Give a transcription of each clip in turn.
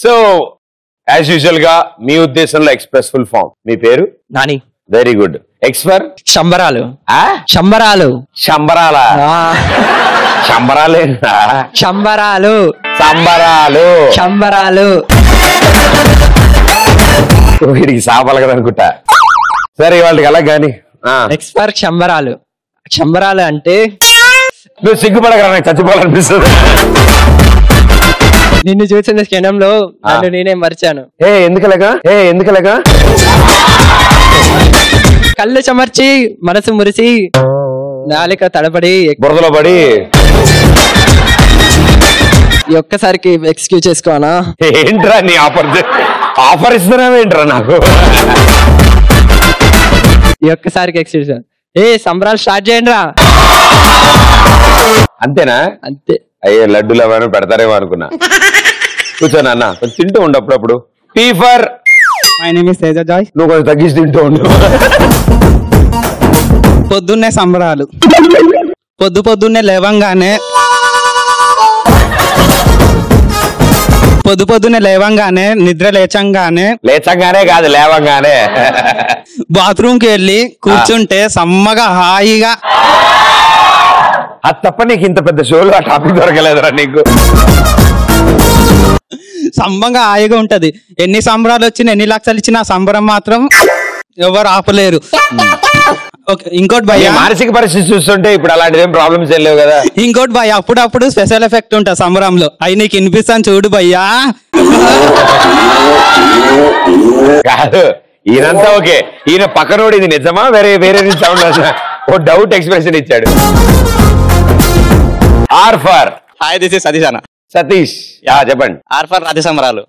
So as usual గా మీ ఉద్దేశంలో ఎక్స్ప్రెస్ఫుల్ form. మీ పేరు? Nani. Very good. X for? శంబరాలు. శంబరాలు. శంబరాలా? శంబరాలే. శంబరాలు. సంబరాలు. శంబరాలు. వీడికి సాపాలి కదా అనుకుంటా. సరే వాళ్ళకి అలా గాని. ఎక్స్ ఫర్ శంబరాలు. శంబరాలు అంటే నువ్వు సిగ్గుపడగల, నాకు చచ్చిపోవాలనిపిస్తుంది. నిన్ను చూసిన క్షణంలో నన్ను నేనే మర్చాను. ఎందుకలాగా కళ్ళు చెమర్చి మనసు మురిసి నాలిక తడబడి బురదలో పడి ఈ ఒక్కసారికి ఎక్స్క్యూజ్ చేసుకోనా? ఏంట్రా నీ ఆఫర్ ఇస్తున్నావేంట్రా నాకు? ఈ ఒక్కసారికి ఎక్స్క్యూజ్. సంబరాలు స్టార్ట్ చేయండి రా. అంతేనా? అంతే. అయ్యే లడ్డూలు అవన్నీ పెడతారేమో అనుకున్నా. కూర్చోను అన్న, తింటూ ఉండు అప్పుడప్పుడు. P for? My name is Teja Joy. నువ్వు కొంచెం తగ్గించి తింటూ ఉండు. పొద్దున్నే సంబరాలు. పొద్దున్నే లేవంగానే నిద్ర లేచంగానే కాదు లేవంగానే బాత్రూమ్ కి వెళ్ళి కూర్చుంటే సమ్మగా హాయిగా. అది తప్ప నీకు ఇంత పెద్ద షోలు ఆ టాపిక్ దొరకలేదురా నీకు. సంబంగా హాయిగా ఉంటది. ఎన్ని సంబరాలు వచ్చినా ఎన్ని లక్షలు ఇచ్చినా సంబరం మాత్రం ఎవరు ఆపలేరు. ఇంకోటి భయ్య, మానసిక పరిస్థితి చూస్తుంటే ఇప్పుడు అలాంటి ఏం ప్రాబ్లమ్స్ లేవు కదా. ఇంకోటి భయ్య, అప్పుడప్పుడు స్పెషల్ ఎఫెక్ట్ ఉంటుంది సంబరంలో. అవి నీకు వినిపిస్తాను చూడు భయ్యా. కాదు ఈయనంతా ఓకే, ఈయన పక్కనోడు ఇది నిజమా వేరే సౌండ్? ఓ డౌట్ ఎక్స్ప్రెషన్ ఇచ్చాడు. ఆర్ ఫర్? హాయ్, దిస్ ఇస్ సతీష్ అన్న. సతీష్ చెప్పండి. ఆర్ ఫర్ రాత్రి సంబరాలు.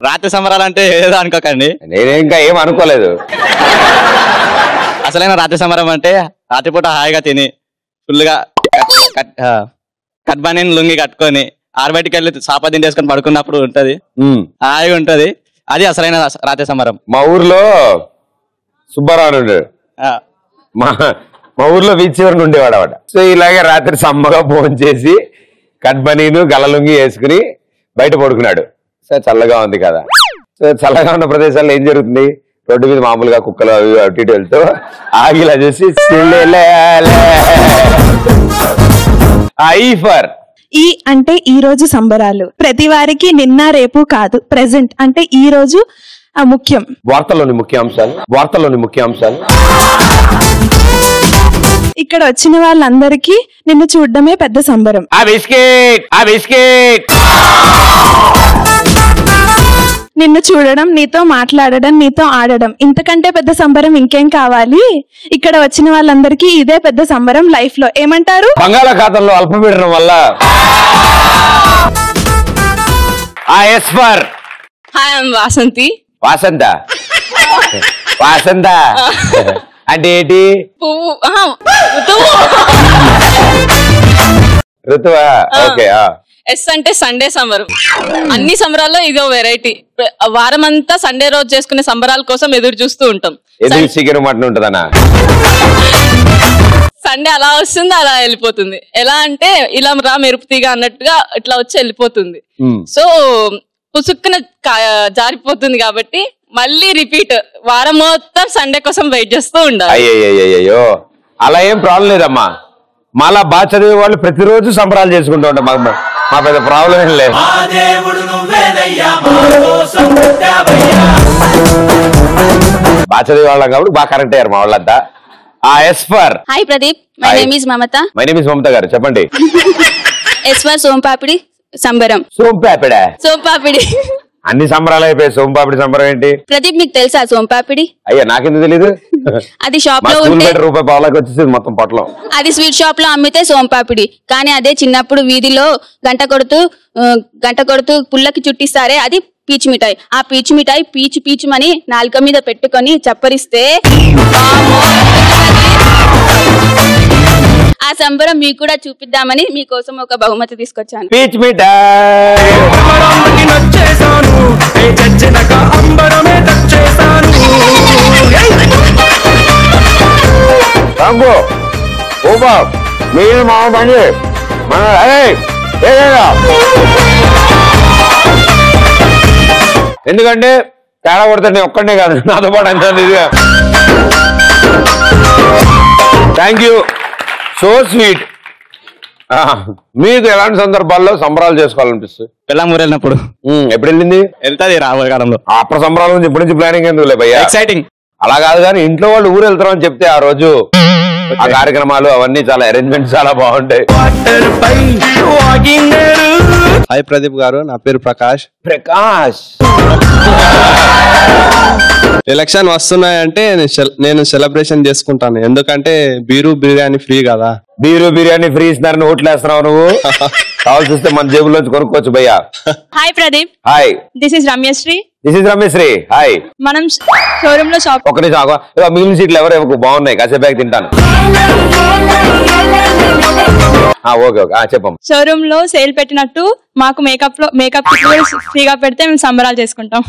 రాత్రి సంబరాలు అంటే ఏదో అనుకోకండి, నేను ఇంకా ఏం అనుకోలేదు. అసలైన రాత్రి సంబరం అంటే రాత్రిపూట హాయిగా తిని ఫుల్గా కట్బాని లుంగి కట్టుకొని ఆరుబయటికి వెళ్ళి సాపదిండి వేసుకొని పడుకున్నప్పుడు ఉంటది, హాయిగా ఉంటది. అది అసలైన రాత్రి సంబరం. మా ఊర్లో సుబ్బారావు మా ఊర్లో బీచ్ చివరిని ఉండేవాడు అన్నమాట. సో ఇలాగే రాత్రి సమ్మగా ఫోన్ చేసి కట్బనీను గలలుంగి వేసుకుని బయట పడుకున్నాడు. సో చల్లగా ఉంది కదా. సో చల్లగా ఉన్న ప్రదేశాల్లో ఏం జరుగుతుంది? రోడ్డు మీద మామూలుగా కుక్కలు అవి అటు ఇటు వెళ్తూ ఆగిలా చూసి ఐఫర్. ఈ అంటే ఈ రోజు సంబరాలు. ప్రతి వారికి నిన్న రేపు కాదు, ప్రెసెంట్ అంటే ఈ రోజు ముఖ్యం. వార్తల్లోని ముఖ్యాంశాలు. ఇక్కడ వచ్చిన వాళ్ళందరికీ నిన్ను చూడడమే పెద్ద సంబరం. ఆ బిస్కెట్ నిన్ను చూడడం, నీతో మాట్లాడడం, నీతో ఆడడం, ఇంతకంటే పెద్ద సంబరం ఇంకేం కావాలి? ఇక్కడ వచ్చిన వాళ్ళందరికీ ఇదే పెద్ద సంబరం లైఫ్ లో. ఏమంటారు? బంగాళాఖాతంలో అల్పపీడనం వల్ల. ఎస్ఫర్? Hi, I'm Vasanthi. వాసంత అంటే ఏంటి? ఋతువా? ఓకే. ఎస్ అంటే సండే సంబరం. అన్ని సంబరాల్లో ఇదో వెరైటీ. వారం అంతా సండే రోజు చేసుకునే సంబరాల కోసం ఎదురు చూస్తూ ఉంటాం. Chicken mutton ఉంటదనా? సండే అలా వస్తుంది, అలా వెళ్ళిపోతుంది. ఎలా అంటే ఇలా రా మెరుపుతీగా అన్నట్టుగా ఇట్లా వచ్చి వెళ్ళిపోతుంది. సో పుసుక్కున జారిపోతుంది కాబట్టి మళ్ళీ రిపీట్ వారం మొత్తం సండే కోసం వెయిట్ చేస్తూ ఉండాలి. అయ్యో అలా ఏం ప్రాబ్లం లేదమ్మా. మాలా బాగా చదివే వాళ్ళు ప్రతిరోజు సంబరాలు చేసుకుంటూ ఉంటాం. మా పెద్ద ప్రాబ్లం ఏం లేదు. బాగా చదివే వాళ్ళం కాబట్టి బాగా కరెక్ట్ అయ్యారు మా వాళ్ళంతా. S for? Hi Pradeep, my name is Mamata. My name is Mamata garu, చెప్పండి. ఎస్ఫర్ సోంపాపిడి సంబరం. సోంపాపిడి అన్ని సంబరాలు అయిపోయాయి, సోంపాపిడి సంబరం ఏంటి? ప్రదీప్, మీకు తెలుసా సోంపాపిడి? అయ్యా నాకెందుకు తెలీదు. అది షాప్ లో ఉంటే రూపాయి పావులకు వచ్చేసి మొత్తం పొట్లం. అది స్వీట్ షాప్ లో అమ్మితే సోంపాపిడి. కానీ అదే చిన్నప్పుడు వీధిలో గంట కొడుతూ పుల్లకి చుట్టిస్తారే, అది పీచు మిఠాయి. ఆ పీచు మిఠాయి పీచుమని నాలుక మీద పెట్టుకొని చప్పరిస్తే ఆ సంబరం మీకు కూడా చూపిద్దామని మీకోసం ఒక బహుమతి తీసుకొచ్చాను. పీచు మిఠాయి. మీరు మా పని మన ఎందుకంటే తేడా కొడితే నేను ఒక్కడనే కాదు, నాతో పాటు ఎంత ఇదిగా. Thank you, so sweet. మీకు ఎలాంటి సందర్భాల్లో సంబరాలు చేసుకోవాలనిపిస్తుంది? పిల్లం ఊరు వెళ్ళినప్పుడు. ఎప్పుడు వెళ్ళింది? వెళ్తాది రాబోయే కాలంలో. అప్పుడు సంబరాల నుంచి ఇప్పటి నుంచి ప్లానింగ్ ఎందుకు భయ్యా? ఎక్సైటింగ్. అలా కాదు కానీ ఇంట్లో వాళ్ళు ఊరు వెళ్తారని చెప్తే ఆ రోజు ఆ కార్యక్రమాలు అవన్నీ చాలా అరేంజ్మెంట్స్ చాలా బాగుంటాయి. హాయ్ ప్రదీప్ గారు, నా పేరు ప్రకాష్. ఎలక్షన్ వస్తున్నాయంటే నేను సెలబ్రేషన్ చేసుకుంటాను, ఎందుకంటే బీరు బిర్యానీ ఫ్రీ కదా. బీరు బిర్యానీ ఫ్రీ ఇస్తున్నారని ఓట్లు వేస్తున్నావు నువ్వు? కావాల్సి వస్తే మన జేబుల్లోంచి కొనుక్కోవచ్చు భయ్యా. Hi Pradeep. Hi, this is Ramyasri. This is Rameshri. Hi. మనం షోరూమ్ లో షాప్. ఒక నిమిషం మిగిలిన సీట్లు ఎవరు బాగున్నాయి, కాసేపు తింటాను. ఓకే ఓకే చెప్పం. షోరూమ్ లో సేల్ పెట్టినట్టు మాకు మేకప్ ఫ్రీగా పెడితే మేము సంబరాలు చేసుకుంటాం.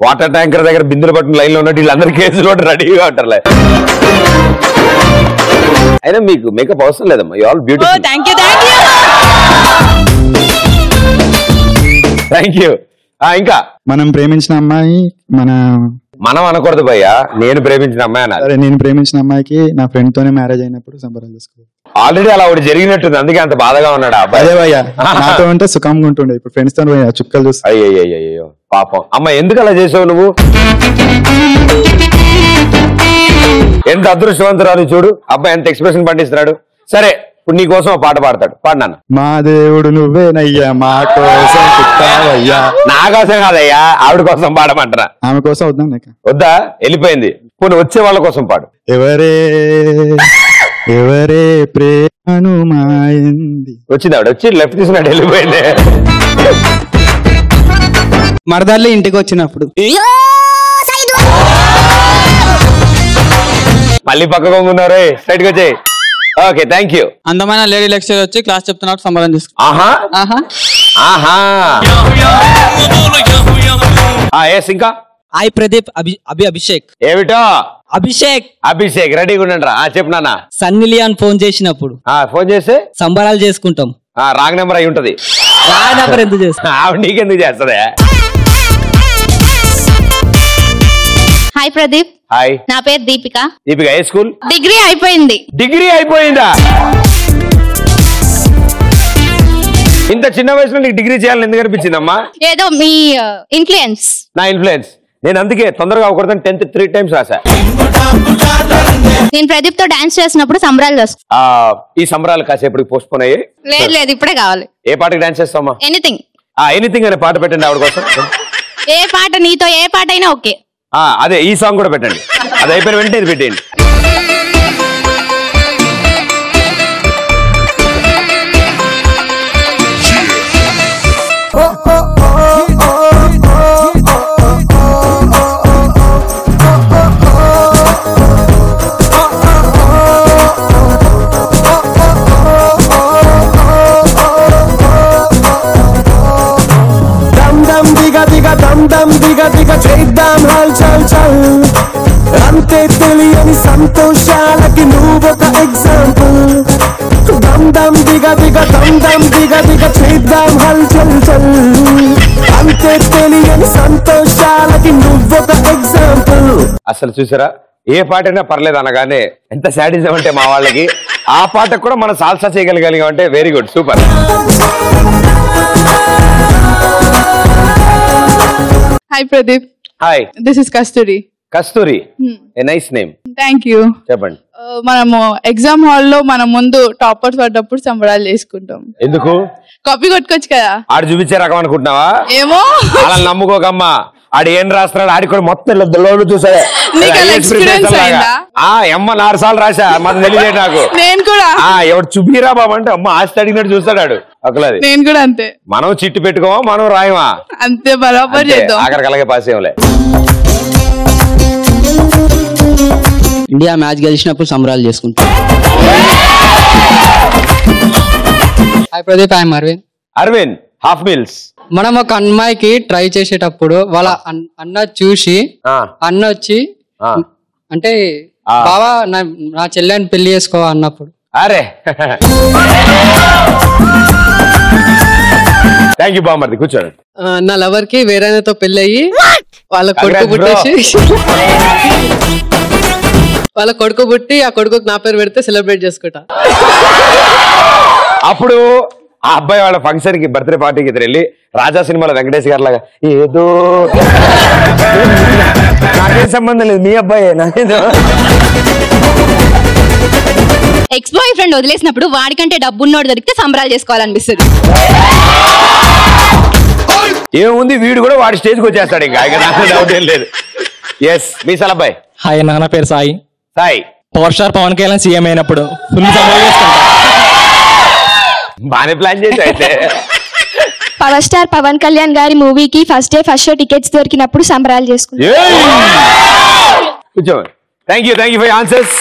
వాటర్ ట్యాంకర్ దగ్గర బిందులు పట్టిన లైన్ లో ఉన్నట్టు వీళ్ళందరూ కేసులు రెడీగా ఉంటారులే. అయినా మీకు మేకప్ అవసరం లేదమ్మా, you all beautiful. Thank you. Thank you. ఇంకా మనం ప్రేమించిన అమ్మాయి మనం అనకూడదు భయ్యా, నేను ప్రేమించిన అమ్మాయి అన్నారు. సరే, నేను ప్రేమించిన అమ్మాయికి నా ఫ్రెండ్ తోనే మ్యారేజ్ అయినప్పుడు సంబరాలు చేసుకోవాలి. ఆల్రెడీ అలా ఒకటి జరిగినట్టుంది, అందుకే అంత బాధగా ఉన్నాడు అబ్బాయి. అదే భయ్యా, నాతో ఉంటే సుఖంగా ఉంటుండే, ఇప్పుడు ఫ్రెండ్స్ తో చుక్కలు చూస్తా. అయ్యో పాపం. అమ్మ ఎందుకు అలా చేసావు నువ్వు? ఎంత అదృష్టవంతురాలు చూడు, అబ్బాయి ఎంత ఎక్స్ప్రెషన్ పండిస్తున్నాడు. సరే, ఇప్పుడు నీ కోసం పాట పాడతాడు, పాడినాను. మా దేవుడు నువ్వేనయ్యా, మా కోసం పుట్టావయ్యా. నా కోసం కాదయ్యా, ఆవిడ కోసం పాడమంటారా? ఆమె కోసం వద్దాం వద్దా, వెళ్ళిపోయింది. పోనీ వచ్చే వాళ్ళ కోసం పాడు. ఎవరే ప్రేమను మాయింది. వచ్చింది ఆవిడ, వచ్చి లెఫ్ట్ తీసుకున్నాడు, వెళ్ళిపోయింది. మరదల్లి ఇంటికి వచ్చినప్పుడు మళ్ళీ పక్కగా ఉన్నారు, స్ట్రైట్ గా వచ్చాయి. Okay, thank you. అందమైన లేడీ లెక్చర్ వచ్చి క్లాస్ చెప్తున్నట్టు సంబరం తీసుకు. ఇంకా హాయ్ ప్రదీప్. అభిషేక్. ఏమిటో అభిషేక్ రెడీగా ఉండండి రా. చెప్పు నాన్న. సన్నీ లియాన్ ఫోన్ చేసినప్పుడు ఫోన్ చేస్తే సంబరాలు చేసుకుంటాం. రాంగ్ నెంబర్ అయి ఉంటది. రాంగ్ నెంబర్ ఎందుకు చేస్తా? ఆవిడ నీకెందుకు చేస్తదే? హాయ్ ప్రదీప్. హాయ్, నా పేరు దీపిక. ఏ స్కూల్? డిగ్రీ అయిపోయింది. డిగ్రీ అయిపోయిందా? ఇంత చిన్న వయసులో నీకు డిగ్రీ చేయాలని ఎందుకు అనిపించిందమ్మా? ఏదో మీ ఇన్ఫ్లుయెన్స్. నా ఇన్ఫ్లుయెన్స్. నేను అందుకే తొందరగా అవ్వకూడదని 10th 3 times రాసా. నేను ప్రదీప్ తో డాన్స్ చేసినప్పుడు సంబరాలు చేసుకు. ఈ సంబరాలు కాసేపటికి పోస్ట్ పోన్ అయ్యి. లేదు ఇప్పుడే కావాలి. ఏ పాటకి డాన్స్ చేస్తామా? ఎనీథింగ్. ఎనీథింగ్ అనే పాట పెట్టండి ఆవిడ కోసం. ఏ పాట, నీతో ఏ పాట అయినా ఓకే. అదే ఈ సాంగ్ కూడా పెట్టండి. అది అయిపోయిన వెంటనే ఇది పెట్టేయండి. చేద్దాం హల్ చల్ చల్, అంతే తెలియని సంతోషాలకి నువ్వొక ఎగ్జాంపుల్. దమ్ దమ్ దిగ దిగ చేద్దాం హల్ చల్ చల్, అంతే తెలియని సంతోషాలకి నువ్వొక ఎగ్జాంపుల్. అసలు చూసారా, ఏ పాటైనా పర్లేదు అనగానే ఎంత సాడిజం అంటే మా వాళ్ళకి. ఆ పాటకు కూడా మనం సాల్సా చేయగలిగాం అంటే very good, super. Hi Pradeep. Hi, this is Kasturi. Kasturi, a nice name. Thank you. చెప్పండి. మనము ఎగ్జామ్ హాల్లో మన ముందు టాపర్స్ పడ్డప్పుడు సంబరాలు చేసుకుంటాం. ఎందుకు? కాపీ కొట్టుకోవచ్చు కదా. ఆడు చూపించే రకం అనుకుంటున్నావా? ఏమో, అలా నమ్ముకోకమ్మా. ఆడు ఏం రాస్తున్నాడు, ఆడి కూడా మొత్తం చూసాడే. అమ్మ 4 సార్లు రాసా, మనం తెలియదు నాకు. నేను కూడా ఎవడు చూపిరా బాబు అంటే అమ్మ ఆస్తి అడిగినట్టు చూస్తాడు ఒకలాది. నేను కూడా అంతే. మనం చిట్టు పెట్టుకోమా, మనం రాయమా, అంతే బరాబర్ చేద్దాం. ఆఖరికి అలాగే పాస్ అయ్యలే. ఇండియా మ్యాచ్ గెలిచినప్పుడు సంబరాలు చేసుకుంటాం. Hi Pradeep, I'm Aravind. Aravind, half meals. మనం ఒక అమ్మాయికి ట్రై చేసేటప్పుడు వాళ్ళ అన్న చూసి అన్న వచ్చి అంటే బావా నా చెల్లెని పెళ్లి చేసుకో అన్నప్పుడు అరే థ్యాంక్ యూ బామ్మర్ది, కూర్చోండి. నా లవర్ కి వేరేతో పెళ్ళయి వాళ్ళ కొడుకు పుట్టేసి వాళ్ళ కొడుకు పుట్టి ఆ కొడుకు నా పేరు పెడితే సెలబ్రేట్ చేసుకుంటా. అప్పుడు ఆ అబ్బాయి వాళ్ళ ఫంక్షన్ కి బర్త్డే పార్టీకి ఇద్దరు వెళ్ళి రాజా సినిమాలో వెంకటేష్ గారి లాగా ఏదో నాకేం సంబంధం లేదు, మీ అబ్బాయే నాకేదో. ఎక్స్ బాయ్ ఫ్రెండ్ వదిలేసినప్పుడు వాడికంటే డబ్బున్నోడు దొరికితే సంబరాలు చేసుకోవాలనిపిస్తుంది. ఏముంది, వీడు కూడా వాడి స్టేజ్కి వచ్చేస్తాడు, ఇంకా నాకు డౌట్ ఏం లేదు. ఎస్, మీ సలబ్బాయ్. హాయ్, నాన్న పేరు Sai. Sai power star Pawan Kalyan CM అయినప్పుడు ఫుల్ సంబరాలు చేసుకుంటా. బానే ప్లాన్ చేసి అయితే. పవర్ స్టార్ పవన్ కళ్యాణ్ గారి మూవీకి first day first show tickets దొరికినప్పుడు సంబరాలు చేసుకుంటాం. కూర్చో. Thank you for answers.